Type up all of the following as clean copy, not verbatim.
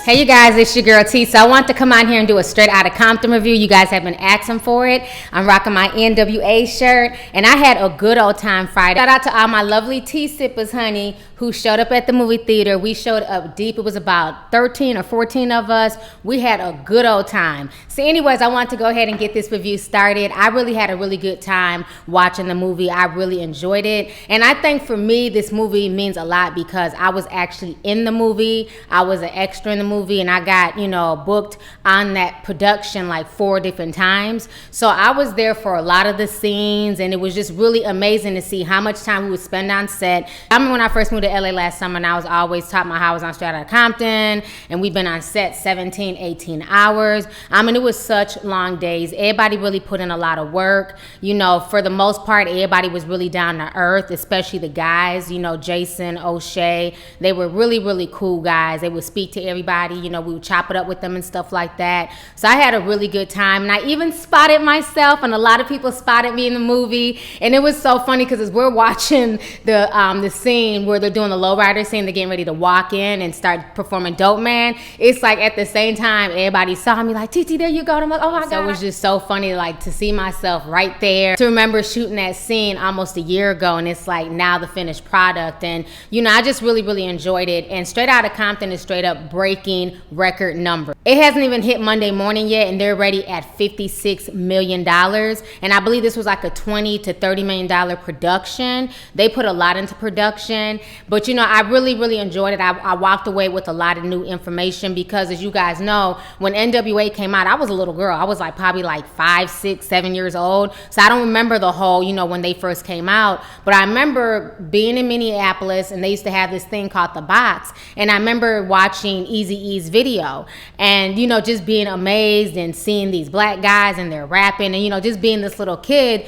Hey you guys, it's your girl T. So I want to come on here and do a straight Outta Compton review. You guys have been asking for it. I'm rocking my N.W.A shirt, and I had a good old time Friday. Shout out to all my lovely tea sippers, honey, who showed up at the movie theater. We showed up deep. It was about 13 or 14 of us. We had a good old time. So anyways, I want to go ahead and get this review started. I really had a really good time watching the movie. I really enjoyed it. And I think for me, this movie means a lot because I was actually in the movie. I was an extra in the movie, and I got, booked on that production like 4 different times. So I was there for a lot of the scenes, and it was just really amazing to see how much time we would spend on set. I remember when I first moved to LA last summer, and I was always taught my how I was on straight Outta Compton, and we've been on set 17, 18 hours. I mean, it was such long days. Everybody really put in a lot of work. For the most part, everybody was really down to earth, especially the guys, Jason, O'Shea. They were really, really cool guys. They would speak to everybody. We would chop it up with them and stuff like that. So I had a really good time, and I even spotted myself, and a lot of people spotted me in the movie. And it was so funny because as we're watching the scene where they're doing the lowrider scene, they're getting ready to walk in and start performing Dope Man. It's like at the same time, everybody saw me like, TT, there you go. And I'm like, oh my God. So it was just so funny, like to see myself right there. To remember shooting that scene almost a year ago, and it's like now the finished product. And I just really, really enjoyed it. And Straight Outta Compton is straight up breaking record number. It hasn't even hit Monday morning yet, and they're already at $56 million. And I believe this was like a $20 to $30 million production. They put a lot into production, but I really, really enjoyed it. I walked away with a lot of new information because, as you guys know, when N.W.A came out, I was a little girl. I was probably 5, 6, 7 years old. So I don't remember the whole, when they first came out, but I remember being in Minneapolis, and they used to have this thing called The Box. And I remember watching Eazy-E's video and, just being amazed and seeing these black guys and they're rapping and, just being this little kid,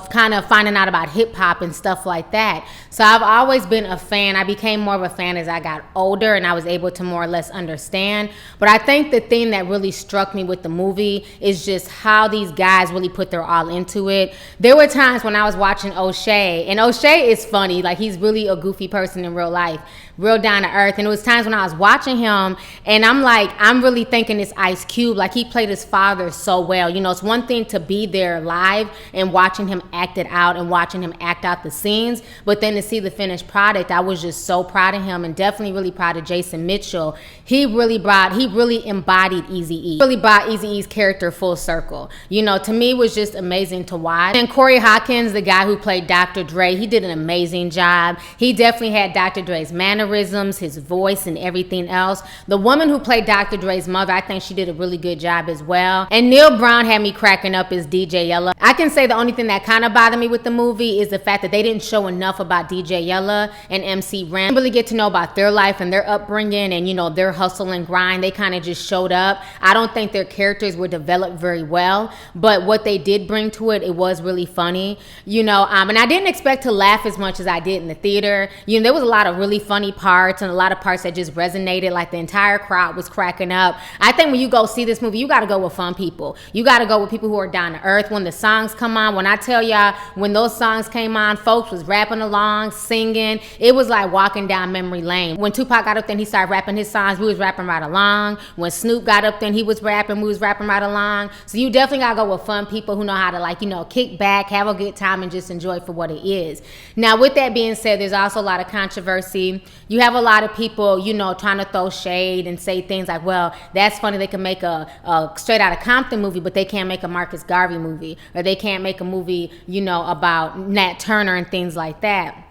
kind of finding out about hip hop and stuff like that. So I've always been a fan. I became more of a fan as I got older, and I was able to more or less understand. But I think the thing that really struck me with the movie is just how these guys really put their all into it. There were times when I was watching O'Shea, and O'Shea is funny. He's really a goofy person in real life, real down to earth. And it was times when I was watching him, and I'm really thinking it's Ice Cube. He played his father so well. It's one thing to be there live and watching him act it out and watching him act out the scenes, but then to see the finished product, I was just so proud of him, and definitely really proud of Jason Mitchell. He really embodied Eazy-E. Really brought Eazy-E's character full circle. To me, it was just amazing to watch. And Corey Hawkins, the guy who played Dr. Dre, he did an amazing job. He definitely had Dr. Dre's mannerisms, his voice, and everything else. The woman who played Dr. Dre's mother, I think she did a really good job as well. And Neil Brown had me cracking up as DJ Yella. I can say the only thing that kind of bothered me with the movie is the fact that they didn't show enough about DJ Yella and MC Ren. Really get to know about their life and their upbringing and, their hustle and grind. They kind of just showed up. I don't think their characters were developed very well, but what they did bring to it, it was really funny, and I didn't expect to laugh as much as I did in the theater. There was a lot of really funny parts and a lot of parts that just resonated. The entire crowd was cracking up. I think when you go see this movie, you got to go with fun people. You got to go with people who are down to earth. When the songs come on, when I tell y'all, when those songs came on, folks was rapping along, singing. It was like walking down memory lane. When Tupac got up there and he started rapping his songs, we was rapping right along. When Snoop got up there and he was rapping, we was rapping right along. So you definitely got to go with fun people who know how to kick back, have a good time, and just enjoy it for what it is. Now, with that being said, there's also a lot of controversy. You have a lot of people, trying to throw shade and say things like, well, that's funny, they can make a Straight Outta Compton movie, but they can't make a Marcus Garvey movie, or they can't make a movie, about Nat Turner and things like that.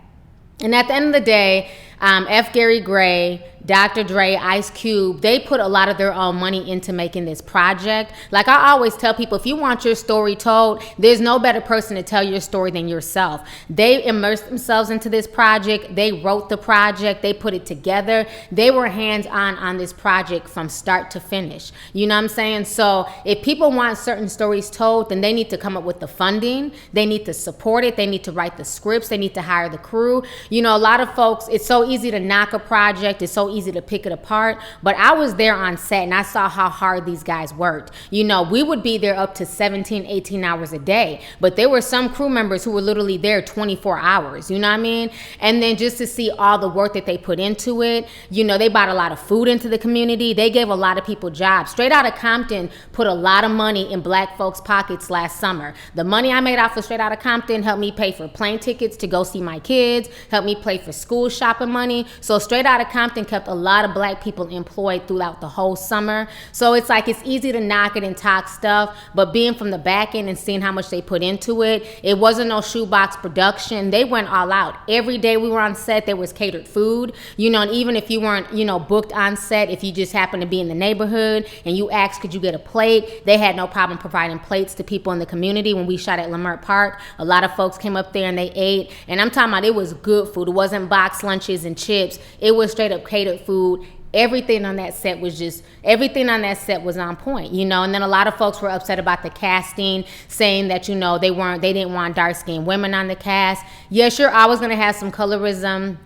And at the end of the day, F. Gary Gray, Dr. Dre, Ice Cube, they put a lot of their own money into making this project. I always tell people, if you want your story told, there's no better person to tell your story than yourself. They immersed themselves into this project. They wrote the project. They put it together. They were hands-on this project from start to finish. You know what I'm saying? So if people want certain stories told, then they need to come up with the funding. They need to support it. They need to write the scripts. They need to hire the crew. A lot of folks, it's so easy to knock a project. It's so easy to pick it apart. But I was there on set and I saw how hard these guys worked. You know, we would be there up to 17, 18 hours a day, but there were some crew members who were literally there 24 hours, you know what I mean? And then just to see all the work that they put into it, you know, they bought a lot of food into the community. They gave a lot of people jobs. Straight Outta Compton put a lot of money in black folks' pockets last summer. The money I made off of Straight Outta Compton helped me pay for plane tickets to go see my kids, helped me pay for school shopping money. So Straight Outta Compton kept a lot of black people employed throughout the whole summer. So it's like, it's easy to knock it and talk stuff, but being from the back end and seeing how much they put into it, it wasn't no shoebox production. They went all out. Every day we were on set, there was catered food, you know, and even if you weren't, you know, booked on set, if you just happened to be in the neighborhood and you asked, could you get a plate? They had no problem providing plates to people in the community. When we shot at Leimert Park, a lot of folks came up there and they ate, and I'm talking about it was good food. It wasn't box lunches and chips. It was straight up catered food. Everything on that set was on point, you know. And then a lot of folks were upset about the casting, saying that, you know, they didn't want dark-skinned women on the cast. Yeah, sure, I was gonna have some colorism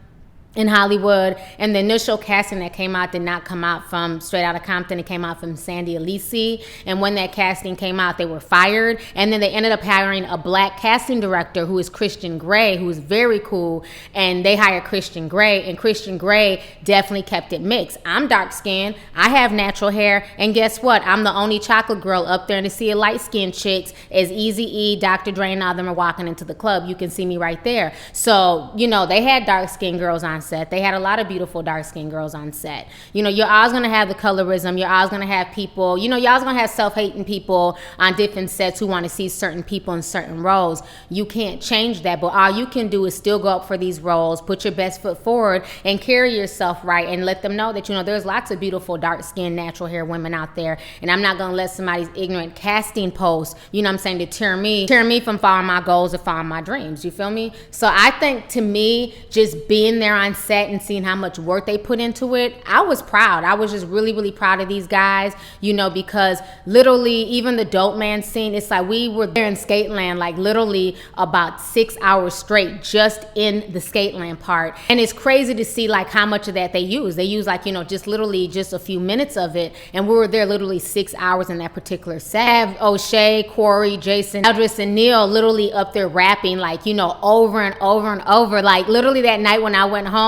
in Hollywood, and the initial casting that came out did not come out from Straight Outta Compton. It came out from Sandy Alisi, and when that casting came out, they were fired. And then they ended up hiring a black casting director who is Christian Grey, who is very cool, and they hired Christian Grey, and Christian Grey definitely kept it mixed. I'm dark skinned, I have natural hair, and guess what? I'm the only chocolate girl up there, and to see a light skinned chicks as Eazy-E, Dr. Dre, and all them are walking into the club. You can see me right there. So, you know, they had dark skinned girls on set. They had a lot of beautiful dark-skinned girls on set. You know, you're always going to have the colorism. You're always going to have people, you know, you're always going to have self-hating people on different sets who want to see certain people in certain roles. You can't change that, but all you can do is still go up for these roles, put your best foot forward, and carry yourself right, and let them know that, you know, there's lots of beautiful dark-skinned, natural hair women out there, and I'm not going to let somebody's ignorant casting post, you know what I'm saying, deter me from following my goals or following my dreams. You feel me? So I think, to me, just being there on set and seeing how much work they put into it, I was proud. I was just really, really proud of these guys, you know, because literally even the dope man scene, it's like we were there in Skateland, like literally about 6 hours straight just in the Skateland part. And it's crazy to see like how much of that they use. They use like, you know, just literally just a few minutes of it. And we were there literally 6 hours in that particular set. O'Shea, Corey, Jason, Eldris, and Neil literally up there rapping like, you know, over and over and over. Like literally that night when I went home,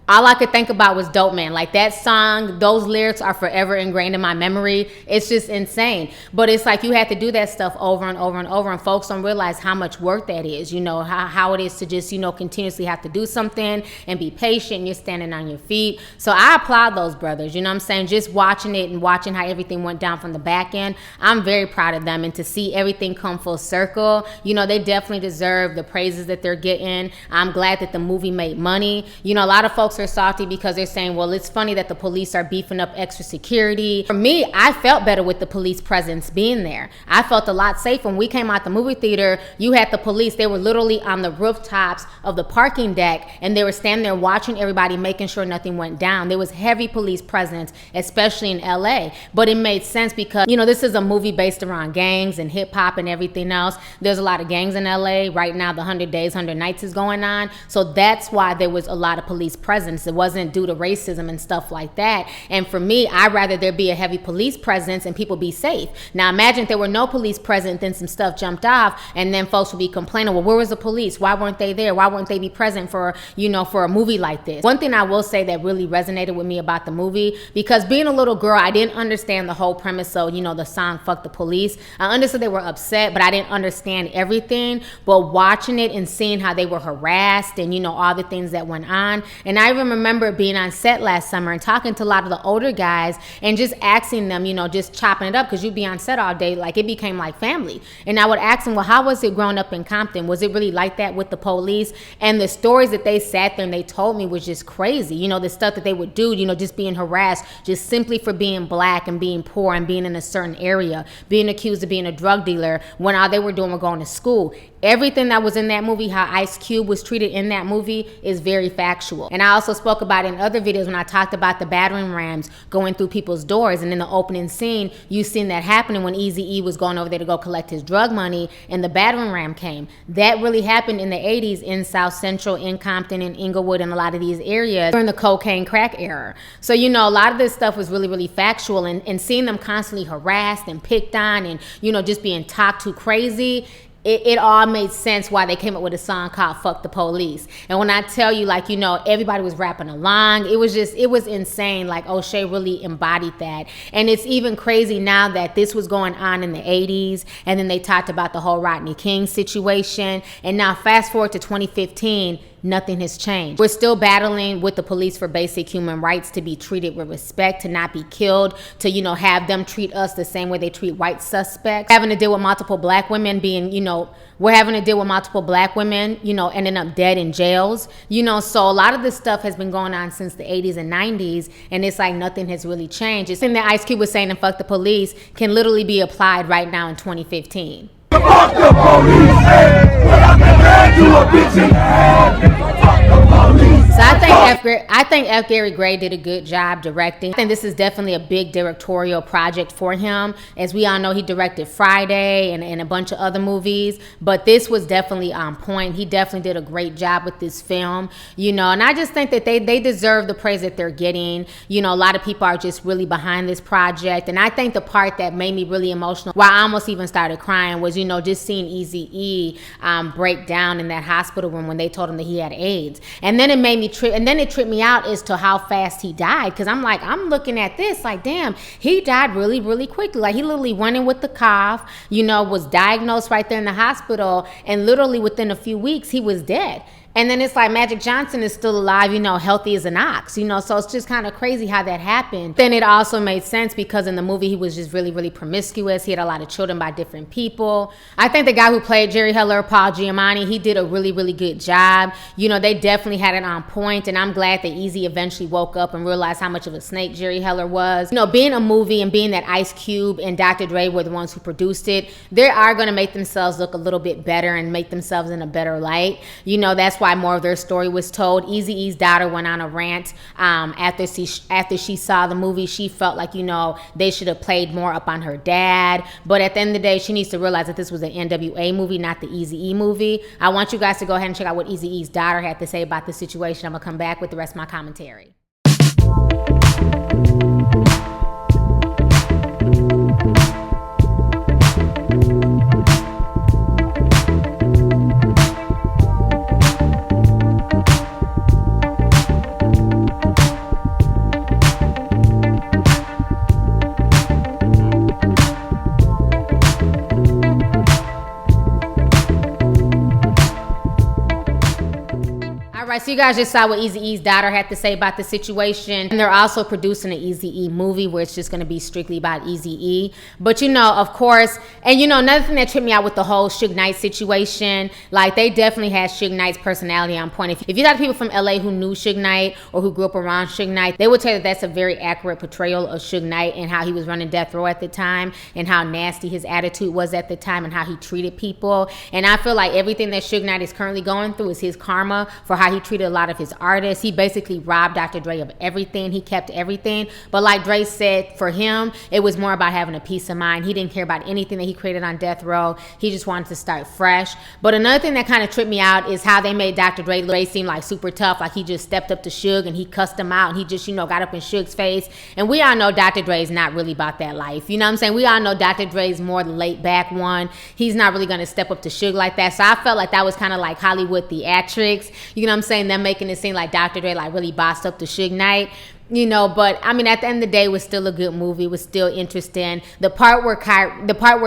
all I could think about was Dope Man. Like that song, those lyrics are forever ingrained in my memory. It's just insane. But it's like you have to do that stuff over and over and over, and folks don't realize how much work that is, you know, how it is to just, you know, continuously have to do something and be patient. You're standing on your feet. So I applaud those brothers, you know what I'm saying? Just watching it and watching how everything went down from the back end, I'm very proud of them. And to see everything come full circle, you know, they definitely deserve the praises that they're getting. I'm glad that the movie made money. You know, a lot of folks are salty because they're saying, well, it's funny that the police are beefing up extra security. For me, I felt better with the police presence being there. I felt a lot safer. When we came out the movie theater, you had the police. They were literally on the rooftops of the parking deck, and they were standing there watching everybody, making sure nothing went down. There was heavy police presence, especially in LA. But it made sense because, you know, this is a movie based around gangs and hip hop and everything else. There's a lot of gangs in LA. Right now, the 100 Days, 100 Nights is going on. So that's why there was a lot of police presence. It wasn't due to racism and stuff like that. And for me, I'd rather there be a heavy police presence and people be safe. Now imagine if there were no police present, then some stuff jumped off, and then folks would be complaining, well, where was the police? Why weren't they there? Why weren't they be present for, you know, for a movie like this? One thing I will say that really resonated with me about the movie, because being a little girl, I didn't understand the whole premise of, you know, the song Fuck the Police. I understood they were upset, but I didn't understand everything. But watching it and seeing how they were harassed and, you know, all the things that went on. And I even remember being on set last summer and talking to a lot of the older guys and just asking them, you know, just chopping it up, because you'd be on set all day, like it became like family. And I would ask them, well, how was it growing up in Compton? Was it really like that with the police? And the stories that they sat there and they told me was just crazy. You know, the stuff that they would do, you know, just being harassed just simply for being black and being poor and being in a certain area, being accused of being a drug dealer when all they were doing was going to school. Everything that was in that movie, how Ice Cube was treated in that movie, is very factual. And I also also spoke about in other videos when I talked about the battering rams going through people's doors. And in the opening scene, you seen that happening when Eazy-E was going over there to go collect his drug money and the battering ram came. That really happened in the 80s in South Central, in Compton, in Inglewood, and a lot of these areas during the cocaine crack era. So, you know, a lot of this stuff was really, really factual, and seeing them constantly harassed and picked on and, you know, just being talked to crazy, it all made sense why they came up with a song called Fuck the Police. And when I tell you, like, you know, everybody was rapping along, it was insane. Like, O'Shea really embodied that. And it's even crazy now that this was going on in the 80s, and then they talked about the whole Rodney King situation, and now fast forward to 2015, nothing has changed. We're still battling with the police for basic human rights, to be treated with respect, to not be killed, to, you know, have them treat us the same way they treat white suspects. Having to deal with multiple black women being, you know, we're having to deal with multiple black women, you know, ending up dead in jails, you know. So a lot of this stuff has been going on since the 80s and 90s, and it's like nothing has really changed. It's something that Ice Cube was saying in Fuck the Police can literally be applied right now in 2015. Fuck the police, hey, what I'm gonna do a bitch in the head. Fuck the police. So I think F. Gary Gray did a good job directing. I think this is definitely a big directorial project for him. As we all know, he directed Friday and a bunch of other movies, but this was definitely on point. He definitely did a great job with this film, you know, and I just think that they deserve the praise that they're getting. You know, a lot of people are just really behind this project, and I think the part that made me really emotional, why I almost even started crying, was, you know, just seeing Eazy-E break down in that hospital room when they told him that he had AIDS. And then it made me it tripped me out as to how fast he died, because I'm looking at this like, damn, he died really, really quickly. Like, he literally went in with the cough, you know, was diagnosed right there in the hospital, and literally within a few weeks he was dead. And then it's like Magic Johnson is still alive, you know, healthy as an ox, you know, so it's just kind of crazy how that happened. Then it also made sense because in the movie he was just really, really promiscuous. He had a lot of children by different people. I think the guy who played Jerry Heller, Paul Giamatti, he did a really, really good job. You know, they definitely had it on point, and I'm glad that Eazy eventually woke up and realized how much of a snake Jerry Heller was. You know, being a movie and being that Ice Cube and Dr. Dre were the ones who produced it, they are going to make themselves look a little bit better and make themselves in a better light. You know, that's why more of their story was told. Eazy-E's daughter went on a rant after she saw the movie. She felt like, you know, they should have played more up on her dad. But at the end of the day, she needs to realize that this was an N.W.A. movie, not the Eazy-E movie. I want you guys to go ahead and check out what Eazy-E's daughter had to say about the situation. I'm going to come back with the rest of my commentary. Alright, so you guys just saw what Eazy-E's daughter had to say about the situation. And they're also producing an Eazy-E movie where it's just going to be strictly about Eazy-E. But, you know, of course, and, you know, another thing that tripped me out with the whole Suge Knight situation, like, they definitely had Suge Knight's personality on point. If you got people from LA who knew Suge Knight or who grew up around Suge Knight, they would tell you that that's a very accurate portrayal of Suge Knight and how he was running death row at the time and how nasty his attitude was at the time and how he treated people. And I feel like everything that Suge Knight is currently going through is his karma for how he treated a lot of his artists. He basically robbed Dr. Dre of everything. He kept everything. But like Dre said, for him, it was more about having a peace of mind. He didn't care about anything that he created on death row. He just wanted to start fresh. But another thing that kind of tripped me out is how they made Dr. Dre seem like super tough. Like he just stepped up to Suge and he cussed him out and he just, you know, got up in Suge's face. And we all know Dr. Dre is not really about that life. You know what I'm saying? We all know Dr. Dre is more the laid back one. He's not really going to step up to Suge like that. So I felt like that was kind of like Hollywood theatrics. You know what I'm saying? Them making it seem like Dr. Dre like really bossed up to Suge Knight. You know, but I mean, at the end of the day, it was still a good movie. It was still interesting. The part where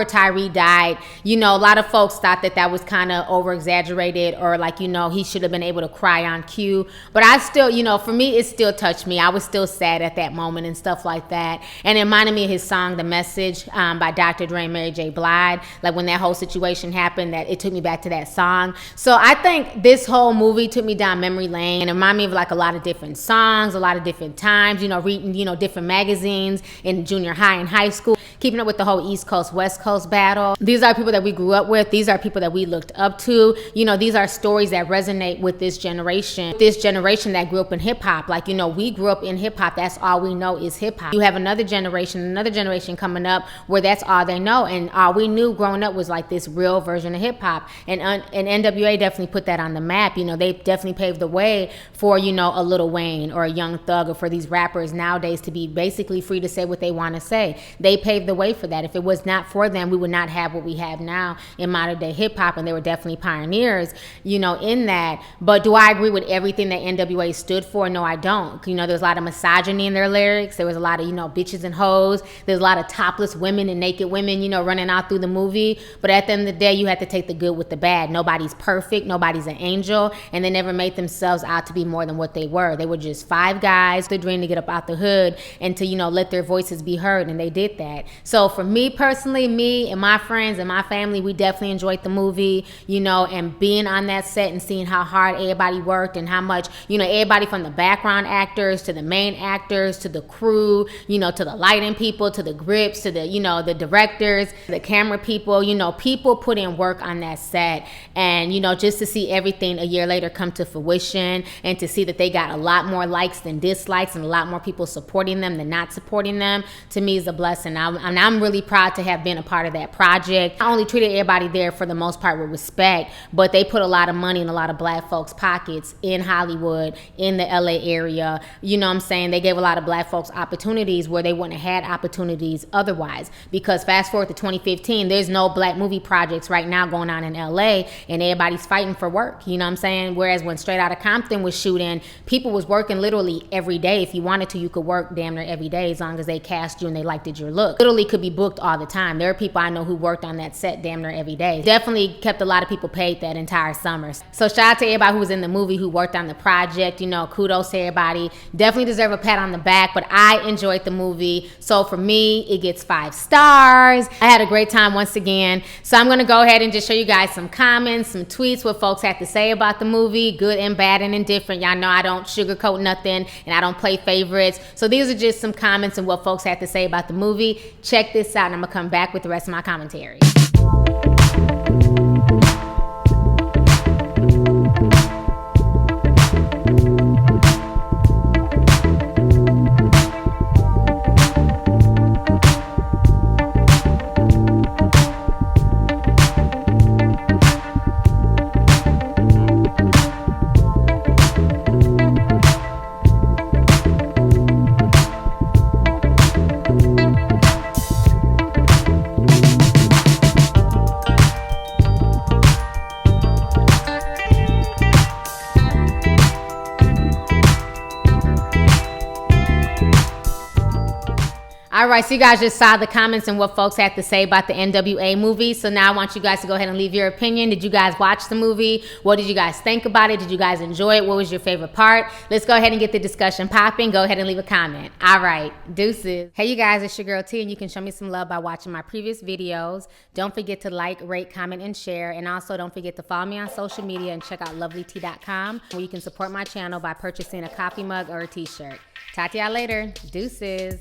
Tyree died, you know, a lot of folks thought that was kind of over exaggerated, or like, you know, he should have been able to cry on cue. But I still, you know, for me, it still touched me. I was still sad at that moment and stuff like that. And it reminded me of his song, "The Message," by Dr. Dre and Mary J. Blige. Like when that whole situation happened, that it took me back to that song. So I think this whole movie took me down memory lane and it reminded me of like a lot of different songs, a lot of different times, you know, reading, you know, different magazines in junior high and high school. keeping up with the whole East Coast, West Coast battle. These are people that we grew up with. These are people that we looked up to. You know, these are stories that resonate with this generation that grew up in hip hop. Like, you know, we grew up in hip hop. That's all we know is hip hop. You have another generation coming up where that's all they know. And all we knew growing up was like this real version of hip hop. And N.W.A. definitely put that on the map. You know, they definitely paved the way for, you know, a Lil Wayne or a Young Thug, or for these rappers nowadays to be basically free to say what they want to say. They paved the way for that. If it was not for them, we would not have what we have now in modern day hip hop, and they were definitely pioneers, you know, in that. But do I agree with everything that N.W.A. stood for? No, I don't. You know, there's a lot of misogyny in their lyrics. There was a lot of, you know, bitches and hoes. There's a lot of topless women and naked women, you know, running out through the movie. But at the end of the day, you have to take the good with the bad. Nobody's perfect. Nobody's an angel. And they never made themselves out to be more than what they were. They were just 5 guys, the dream to get up out the hood and to, you know, let their voices be heard. And they did that. So for me personally, me and my friends and my family, we definitely enjoyed the movie, you know, and being on that set and seeing how hard everybody worked and how much, you know, everybody from the background actors to the main actors to the crew, you know, to the lighting people, to the grips, to the, you know, the directors, the camera people, you know, people put in work on that set. And, you know, just to see everything a year later come to fruition and to see that they got a lot more likes than dislikes and a lot more people supporting them than not supporting them, to me is a blessing. And I'm really proud to have been a part of that project. I only treated everybody there for the most part with respect, but they put a lot of money in a lot of black folks' pockets in Hollywood, in the LA area. You know what I'm saying? They gave a lot of black folks opportunities where they wouldn't have had opportunities otherwise. Because fast forward to 2015, there's no black movie projects right now going on in LA, and everybody's fighting for work. You know what I'm saying? Whereas when Straight Outta Compton was shooting, people was working literally every day. If you wanted to, you could work damn near every day as long as they cast you and they liked your look. Literally could be booked all the time. There are people I know who worked on that set damn near every day. Definitely kept a lot of people paid that entire summer. So shout out to everybody who was in the movie, who worked on the project. You know, kudos to everybody. Definitely deserve a pat on the back, but I enjoyed the movie. So for me, it gets 5 stars. I had a great time once again. So I'm gonna go ahead and just show you guys some comments, some tweets, what folks had to say about the movie, good and bad and indifferent. Y'all know I don't sugarcoat nothing and I don't play favorites. So these are just some comments and what folks had to say about the movie. Check this out and I'm gonna come back with the rest of my commentary. All right, so you guys just saw the comments and what folks had to say about the N.W.A. movie. So now I want you guys to go ahead and leave your opinion. Did you guys watch the movie? What did you guys think about it? Did you guys enjoy it? What was your favorite part? Let's go ahead and get the discussion popping. Go ahead and leave a comment. All right, deuces. Hey, you guys, it's your girl T, and you can show me some love by watching my previous videos. Don't forget to like, rate, comment, and share. And also don't forget to follow me on social media and check out Lovelyti.com, where you can support my channel by purchasing a coffee mug or a t-shirt. Talk to y'all later. Deuces.